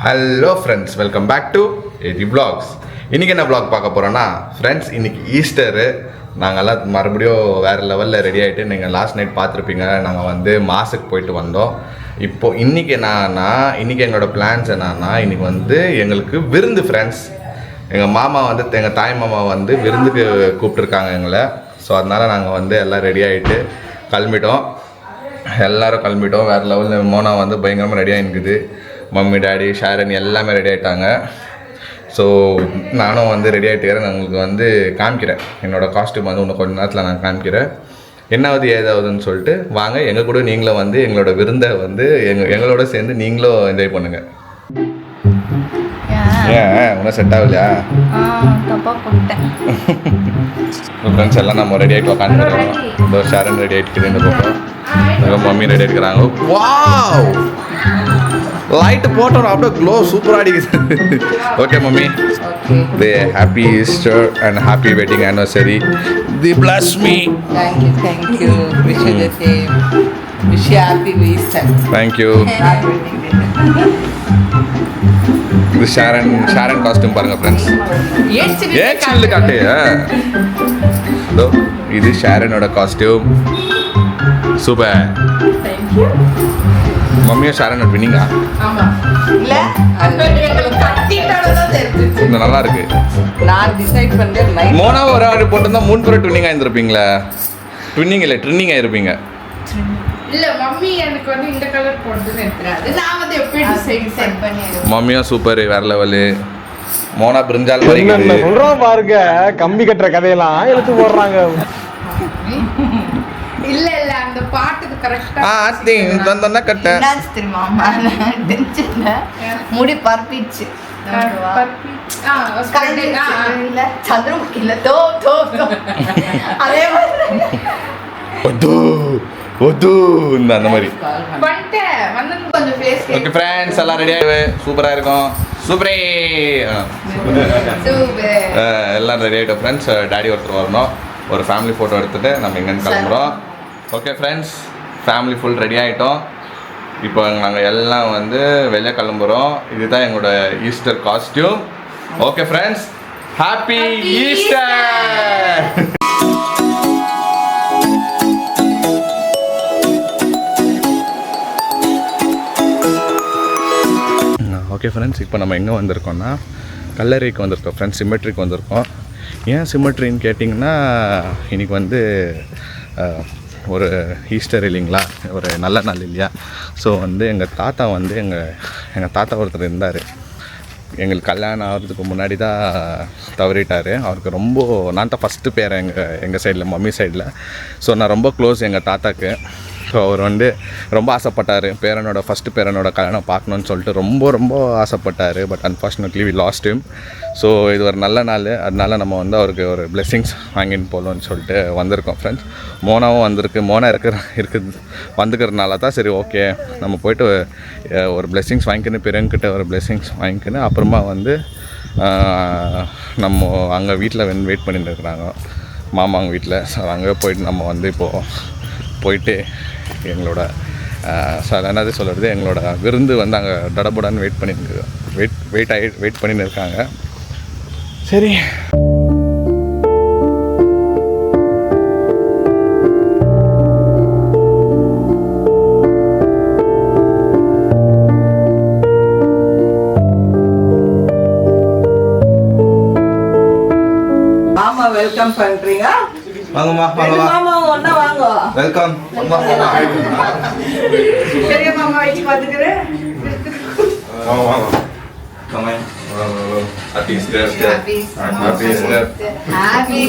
Hello friends, welcome back to AG vlogs. இன்றைக்கி என்ன vlog பார்க்க போகிறோன்னா ஃப்ரெண்ட்ஸ், இன்றைக்கி ஈஸ்டரு. நாங்கள்லாம் மறுபடியும் வேறு லெவலில் ரெடி ஆகிட்டு, நீங்கள் லாஸ்ட் நைட் பார்த்துருப்பீங்க, நாங்கள் வந்து மாஸுக்கு போயிட்டு வந்தோம். இப்போது இன்றைக்கி என்னன்னா, இன்றைக்கி எங்களோட பிளான்ஸ் என்னன்னா, இன்றைக்கி வந்து எங்களுக்கு விருந்து ஃப்ரெண்ட்ஸ். எங்கள் மாமா வந்து, எங்கள் தாய் மாமா வந்து விருந்துக்கு கூப்பிட்ருக்காங்க எங்களை. ஸோ அதனால் நாங்கள் வந்து எல்லாம் ரெடி ஆகிட்டு கிளம்பிட்டோம். எல்லோரும் கிளம்பிட்டோம். வேறு லெவலில் மோனா வந்து பயங்கரமாக ரெடி ஆகிருக்குது. மம்மி, டாடி, ஷாரன் எல்லாமே ரெடி ஆகிட்டாங்க. ஸோ நானும் வந்து ரெடி ஆகிட்டுக்கிறேன். நான் உங்களுக்கு வந்து காமிக்கிறேன். என்னோடய காஸ்ட்யூம் வந்து இன்னும் கொஞ்சம் நேரத்தில் நான் காமிக்கிறேன். என்னாவது ஏதாவதுன்னு சொல்லிட்டு வாங்க, எங்கள் கூட நீங்களும் வந்து எங்களோட விருந்தை வந்து எங்களோட சேர்ந்து நீங்களும் என்ஜாய் பண்ணுங்கள். ஏன் ஒன்றும் செட் ஆகலையா? ஃப்ரெண்ட்ஸ் எல்லாம் நம்ம ரெடி ஆகிட்டு உட்காந்துருக்கோம். இந்த ஷாரன் ரெடி ஆகிட்டு இந்த பக்கம், மம்மி ரெடி ஆகிட்டுக்கிறாங்க. வாவ், லைட் போட்டோம் அப்படியே க்ளோ சூப்பராக அடிக்குது. Okay mummy, the happy Easter and happy wedding anniversary. The plus me. Thank you. Wish you the same. Wish you happy Easter. Thank you. இது ஷாரன் காஸ்டியூம் பாருங்க friends. ஏன் சில்லு காட்டு. இதோ இது ஷாரனோட காஸ்டியூம். சூப்பர். மம்மியும் ஷாரன் வின்னிங்கா? ஆமா. இல்ல இந்த நல்லா இருக்கு. நான் டிசைட் பண்ணேன். மோனா ஒரு ஆர்டர் போட்டிருந்தா 3 பேர் ட்வின்னிங் ஆயிருந்திருப்பீங்களா? ட்வின்னிங் இல்லை, ட்ரின்னிங் ஆயிருப்பீங்க. இல்ல மம்மி எனக்கு வந்து இந்த கலர் போடுறது தெரியாது. நான் வந்து எப்படி டிசைட் பண்ணிடுறேன். மம்மியும் சூப்பர், வேற லெவலு. மோனா பிரிஞ்சால் மாதிரி சொல்றோம் பாருங்க, கம்பி கட்டுற கதையெல்லாம் எடுத்து போடுறாங்க. இல்ல இல்ல அந்த பாட்டுக்கு கரெக்ட்டா தந்தன கட்ட முடி பர்பிச்சு சந்திரமுகில தோ தோ அதே மாதிரி அந்த மாதிரி. பண்ணிட்டேன் வந்து கொஞ்சம் ஃபேஸ். ஓகே ஃப்ரெண்ட்ஸ், எல்லாம் ரெடி ஆயிடுவே. சூப்பராக இருக்கும். சூப்பரே. எல்லாம் ரெடி ஆகிட்டோம் ஃப்ரெண்ட்ஸ். டாடி ஒருத்தர் வரணும். ஒரு ஃபேமிலி ஃபோட்டோ எடுத்துகிட்டு நம்ம எங்கேன்னு கிளம்புறோம். Okay friends, family full ready ஆகிட்டோம். இப்போ நாங்கள் எல்லாம் வந்து வெளியே கிளம்புறோம். இதுதான் எங்களோட Easter costume. Okay friends, happy Easter. Okay friends, இப்போ நம்ம எங்கே வந்திருக்கோம்னா கல்லறைக்கு வந்திருக்கோம் ஃப்ரெண்ட்ஸ். சிமெட்ரிக்கு வந்திருக்கோம். ஏன் சிமெட்ரின்னு கேட்டிங்கன்னா, இன்றைக்கி வந்து ஒரு ஈஸ்டர் இல்லைங்களா, ஒரு நல்ல நாள் இல்லையா. ஸோ வந்து எங்கள் தாத்தா வந்து எங்கள் தாத்தா ஒருத்தர் இருந்தார். எங்களுக்கு கல்யாணம் ஆகிறதுக்கு முன்னாடி தான் தவறிட்டார். அவருக்கு ரொம்ப, நான் தான் ஃபஸ்ட்டு பேர் எங்கள் சைடில், மம்மி சைடில். ஸோ நான் ரொம்ப க்ளோஸ் எங்கள் தாத்தாக்கு. ஸோ அவர் வந்து ரொம்ப ஆசைப்பட்டார், ஃபஸ்ட்டு பேரனோட கல்யாணம் பார்க்கணுன்னு சொல்லிட்டு ரொம்ப ஆசைப்பட்டார். But unfortunately we lost him. So இது ஒரு நல்ல நாள், அதனால நம்ம வந்து அவருக்கு ஒரு பிளெஸ்ஸிங்ஸ் வாங்கின்னு போகணுன்னு சொல்லிட்டு வந்திருக்கோம் ஃப்ரெண்ட்ஸ். மோனாவும் வந்திருக்கு. மோனா வந்துக்கிறதுனால தான் சரி ஓகே நம்ம போய்ட்டு ஒரு பிளெஸ்ஸிங்ஸ் வாங்கிக்கின்னு, பிறன்கிட்ட ஒரு பிளெஸ்ஸிங்ஸ் வாங்கிக்கின்னு அப்புறமா வந்து நம்ம அங்கே வீட்டில் வெயிட் பண்ணிட்டு இருக்கிறாங்க, மாமாங்க வீட்டில். ஸோ அங்கே போயிட்டு நம்ம வந்து இப்போது போயிட்டு எங்களோட என்னது சொல்கிறது, எங்களோட விருந்து வந்து அங்கே டடபுடான்னு வெயிட் பண்ணின்னு இருக்காங்க. சரி, மாமா வெல்கம் பண்றீங்க. வாங்கம்மா, வாங்கம்மா. மாமா ஒண்ணா வாங்க. வெல்கம். பெரிய மாமா வச்சு பாத்துக்கிறேன். Happy Easter. Happy Easter. Happy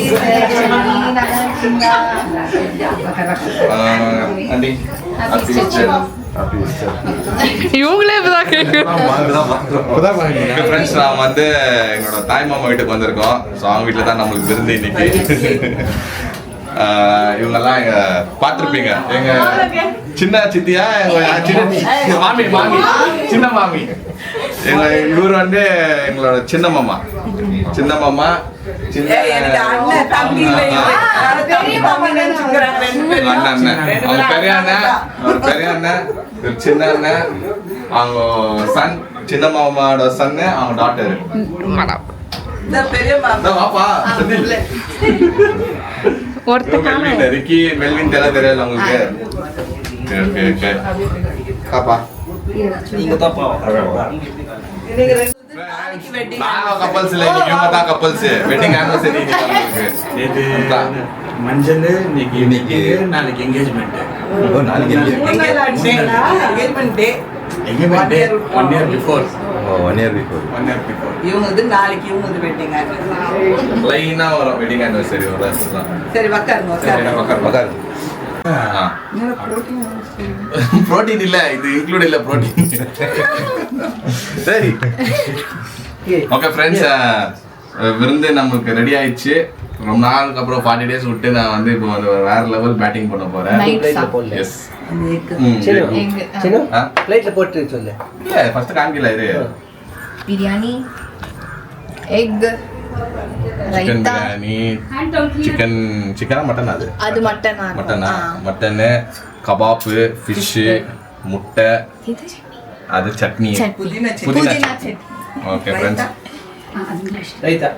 Andy. Happy Easter. இவங்களே இப்பதான் ஃப்ரெண்ட்ஸ், நான் வந்து எங்களோட தாய் மாமா வீட்டுக்கு வந்திருக்கோம். ஸோ அவங்க வீட்டில் தான் நம்மளுக்கு விருந்து இன்னைக்கு. இவங்கெல்லாம் எங்க பார்த்துருப்பீங்க, எங்க சின்ன சித்தியா, எங்க மாமி சின்ன மாமி. இவர் வந்து எங்களோட சின்ன மாமா. பெரிய அண்ணன், சின்ன அண்ணன், அவங்க சன் சின்ன மாமாவோட சன்னு அவங்க டாட்டர். இந்த பெரிய மாமா வாப்பா ஒருத்தர் ரிக்கி மெல்வின் தெரியல உங்களுக்கு. ஓகே பாப்பா நீங்க தான் நீங்க ரெண்டு நாளைக்கு வெட்டிங் கப்பல்ஸ் இல்ல, இவங்க தான் கப்பல்ஸ். வெட்டிங் ஆனிவர்சரி மஞ்சள் இன்னைக்கு நாளைக்கு என்கேஜ்மெண்ட். நாளைக்கு என்கேஜ்மெண்ட் டே. என்கேஜ்மெண்ட் டே 1 year before. 1 year before. இவங்க வந்து நாளைக்கு இவங்க வந்து வெட்டிங் ஆனிவர்சரி. லைனா வரும் வெட்டிங் ஆனிவர்சரி வரும். சரி உட்காருங்க. புரோட்டீன் இல்ல, இது இன்க்ளூட் இல்ல புரோட்டீன். சரி ஓகே ஃப்ரெண்ட்ஸ், விருந்து நமக்கு ரெடி ஆயிடுச்சு. ரொம்ப நாளுக்கு அப்புறம் 40 days விட்டு நான் வந்து இப்போ வந்து வேற லெவல் பேட்டிங் பண்ண போறேன். எஸ் பிளேட்ல போட்டு சொல்லு. இல்ல ஃபர்ஸ்ட் காமிக்கல இது பிரியாணி, எக், சிக்கன் பிரியாணி, சிக்கனா மட்டன்? அது மட்டனா? மட்டனு, கபாப்பு, ஃபிஷ், முட்டை, அது சட்னி, புதினா சட்னி. Okay friends, raita.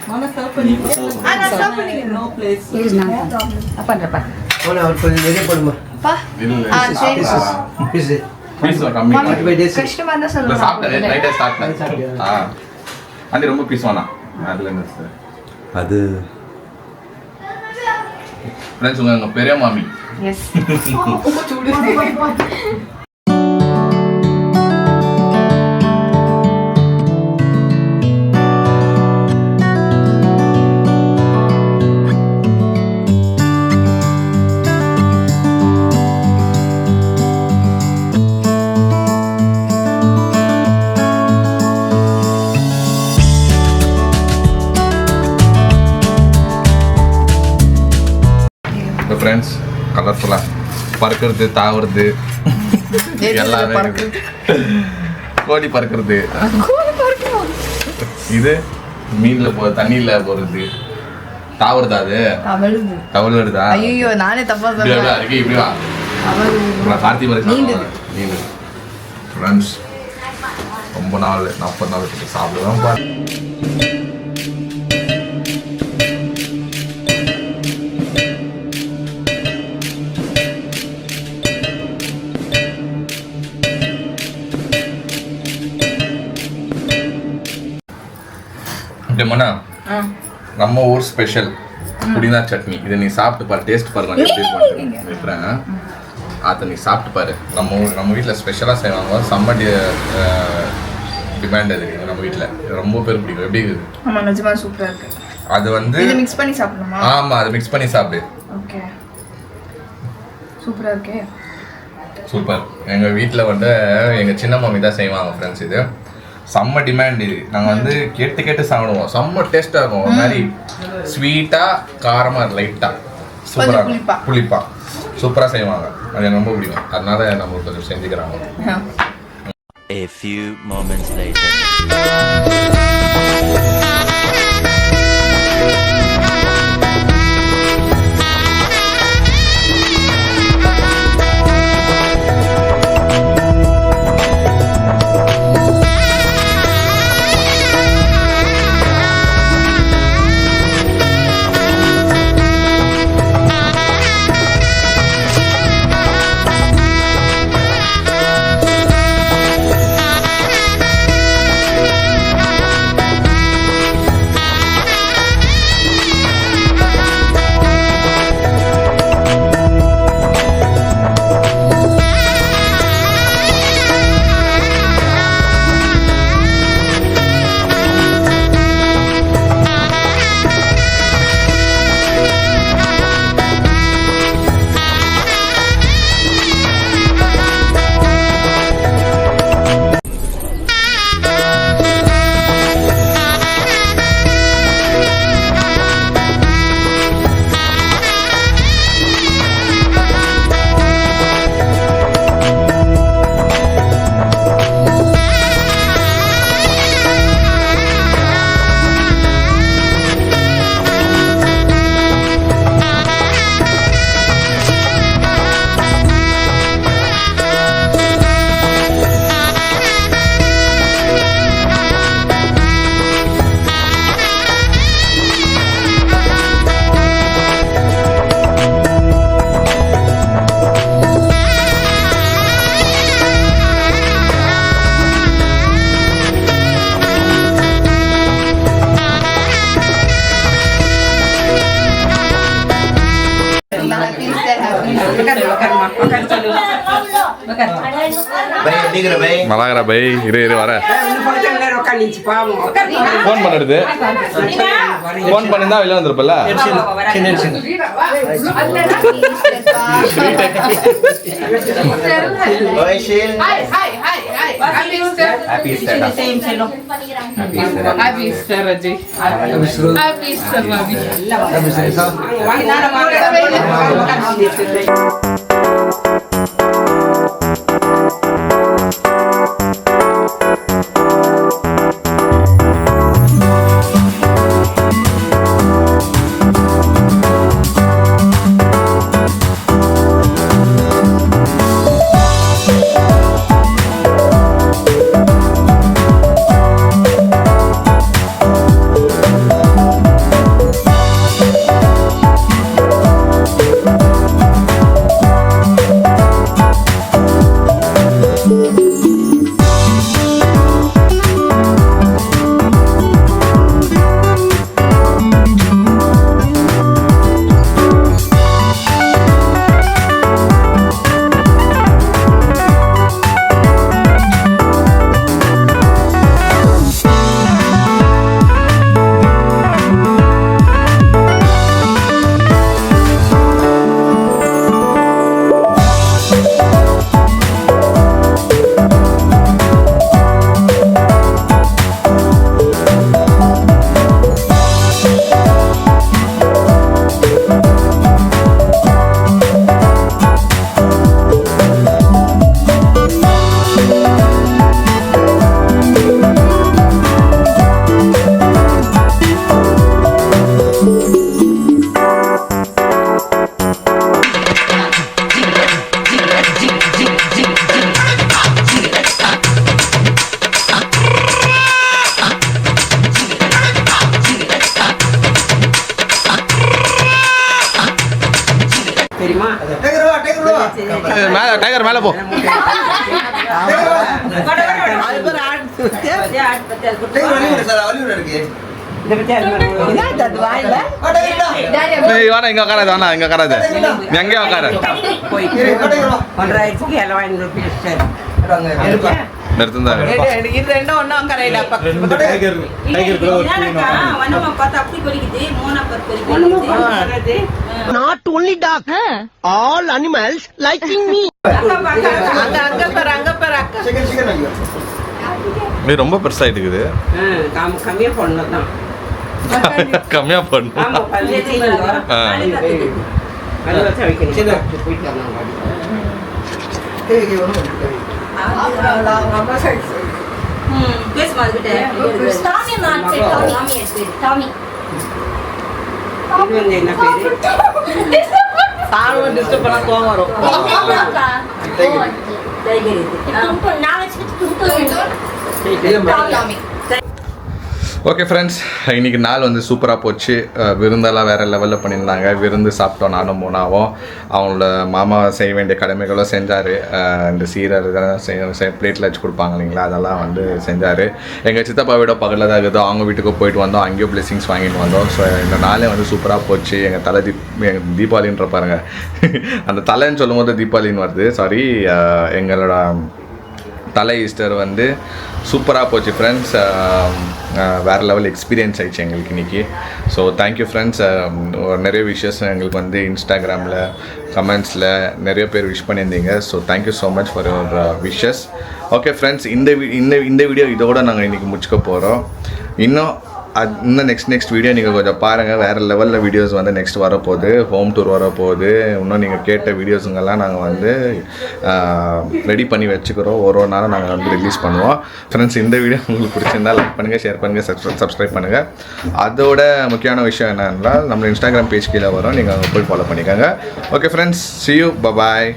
மன சாப்பிடுங்க. No place. பண்றப்பா. போனா அவர் கொஞ்சம் வெளிய போடுமா. பீஸ் கம்மி. கஷ்டமா தான் இல்ல சொல்லுவாங்க. சாப்பிட்டேன், ரைட்டா சாப்பிட்டேன். அண்டி ரொம்ப பீஸ் வேணாம். அதுல என்ன சார் அது ஃப்ரெண்ட்ஸ், உங்க பெரிய மாமி. எஸ். ஃப்ரெண்ட்ஸ், கலர்ஃபுல்லாக பறக்கிறது, தாவுறது, எல்லாமே கோழி பறக்கிறது, இது மீனில் தண்ணியில் போகிறது, தாவுறதா? அது தவழுதா? ஐயோ, நானே தப்பா இப்படி சொல்றேன். இருக்கு, இப்படி வா கார்த்தி மாதிரி நீண்டு. ஃப்ரெண்ட்ஸ், ரொம்ப நாள் 40 நாள் கிட்ட சாப்பிடுவேன் பாரு. நம்ம ஊர் ஸ்பெஷல் புதினா சட்னி. இதை நீ சாப்பிட்டு பாரு, டேஸ்ட் பாரு. நான் எப்படி வைக்கிறேன், அதை நீ சாப்பிட்டு பாரு. நம்ம வீட்டில் ஸ்பெஷலாக செய்வாங்க. செம்ம டிமாண்ட் அது நம்ம வீட்டில். ரொம்ப பேர் பிடிக்கும். எப்படி இருக்குது? ஆமா, நிஜமா சூப்பரா இருக்கு. அது வந்து இத மிக்ஸ் பண்ணி சாப்பிடணுமா? ஆமா, அதை மிக்ஸ் பண்ணி சாப்பிடு. ஓகே, சூப்பரா இருக்கே. சூப்பர். எங்கள் வீட்டில் வந்து எங்கள் சின்ன மாமி தான் செய்வாங்க ஃப்ரெண்ட்ஸ். இது செம்ம டிமாண்ட். இது நாங்கள் வந்து கேட்டு சாப்பிடுவோம். செம்ம டேஸ்ட்டாக இருக்கும். ஒரு மாதிரி ஸ்வீட்டாக, காரமாக, லைட்டாக சூப்பராக இருக்கும். புளிப்பா சூப்பராக செய்வாங்க. அது எனக்கு ரொம்ப பிடிக்கும். அதனால நம்ம கொஞ்சம் செஞ்சுக்கிறாங்க. A few moments later. மலாகரா பை இரு வர ஃபோன் பண்ணிடுது ஃபோன் பண்ணியிருந்தா வெளில வந்திருப்பல Happy Easter, Raji. Happy Easter, Ravi. Tiger மேல போ வேணா இங்க உட்காராது வேணா இங்க உட்காராது எங்கே உட்கார நிறுத்துந்தாங்க Not only dog, all animals liking me. ரொம்ப பெருசாயிட்டு இருக்குது கம்மியா பண்ணும் ஓகே ஃப்ரெண்ட்ஸ், இன்றைக்கி நாள் வந்து சூப்பராக போச்சு. விருந்தெல்லாம் வேறு லெவலில் பண்ணியிருந்தாங்க. விருந்து சாப்பிட்டோம் நானும் மூணாவும். அவங்களோட மாமா செய்ய வேண்டிய கடமைகளும் செஞ்சார். இந்த சீரர் இதெல்லாம் பிளேட்டில் வச்சு கொடுப்பாங்க இல்லைங்களா, அதெல்லாம் வந்து செஞ்சார். எங்கள் சித்தப்பா வீட பக்கத்தில் தான் இருக்குது. அவங்க வீட்டுக்கு போயிட்டு வந்தோம், அங்கேயும் பிளெஸிங்ஸ் வாங்கிட்டு வந்தோம். ஸோ இந்த நாளே வந்து சூப்பராக போச்சு. எங்கள் தலை தீபாவளின்ற பாருங்க, அந்த தலைன்னு சொல்லும் போது தீபாவளின்னு வருது. சாரி, எங்களோட தலை ஈஸ்டர் வந்து சூப்பராக போச்சு ஃப்ரெண்ட்ஸ். வேறு லெவல் எக்ஸ்பீரியன்ஸ் ஆயிடுச்சு எங்களுக்கு இன்றைக்கி. So thank you friends. நிறைய விஷஸ் எங்களுக்கு வந்து இன்ஸ்டாகிராமில் கமெண்ட்ஸில் நிறைய பேர் விஷ் பண்ணியிருந்தீங்க. So thank you so much for your wishes. Okay friends, இந்த வீடியோ இதோட நாங்கள் இன்றைக்கி முடிச்சுக்க போகிறோம். இன்னும் நெக்ஸ்ட் வீடியோ நீங்கள் கொஞ்சம் பாருங்கள். வேறு லெவலில் வீடியோஸ் வந்து நெக்ஸ்ட் வரப்போகுது. ஹோம் டூர் வரப்போகுது. இன்னும் நீங்கள் கேட்ட வீடியோஸுங்கெல்லாம் நாங்கள் வந்து ரெடி பண்ணி வச்சுக்கிறோம். ஒரு நாளும் நாங்கள் வந்து ரிலீஸ் பண்ணுவோம். ஃப்ரெண்ட்ஸ், இந்த வீடியோ உங்களுக்கு பிடிச்சிருந்தால் லைக் பண்ணுங்கள், ஷேர் பண்ணுங்கள், சப்ஸ்கிரைப் பண்ணுங்கள். அதோட முக்கியமான விஷயம் என்னென்னா, நம்ம இன்ஸ்டாகிராம் பேஜ் கீழே வரும், நீங்கள் அங்கே போய் ஃபாலோ பண்ணிக்கோங்க. Okay friends, see you, bye bye.